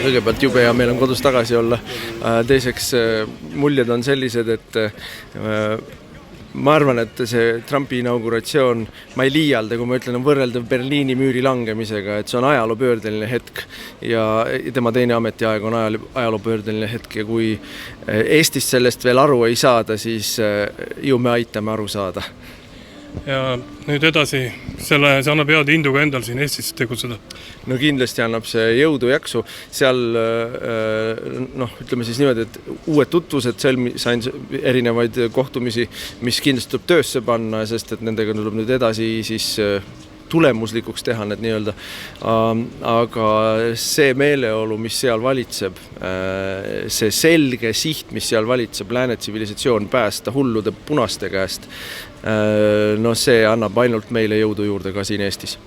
Kõigepealt jube hea meel on kodus tagasi olla. Teiseks muljed on sellised, et ma arvan, et see Trumpi inauguratsioon, ma ei liialda, kui ma ütlen, on võrreldav Berliini müüri langemisega, et see on ajaloopöördeline hetk ja tema teine ametiaeg on ajaloopöördeline hetk ja kui Eestist sellest veel aru ei saada, siis ju me aitame aru saada. Ja nüüd edasi, see annab head indu ka endal siin Eestis tegutseda? No kindlasti annab see jõudu jaksu. Seal, ütleme siis niimoodi, et uued tutvused, sain erinevaid kohtumisi, mis kindlasti tuleb töösse panna, sest et nendega tuleb nüüd edasi siis tulemuslikuks teha need nii-öelda. Aga see meeleolu, mis seal valitseb, see selge siht, mis seal valitseb, lääne tsivilisatsioon päästa hullude punaste käest, see annab ainult meile jõudu juurde ka siin Eestis.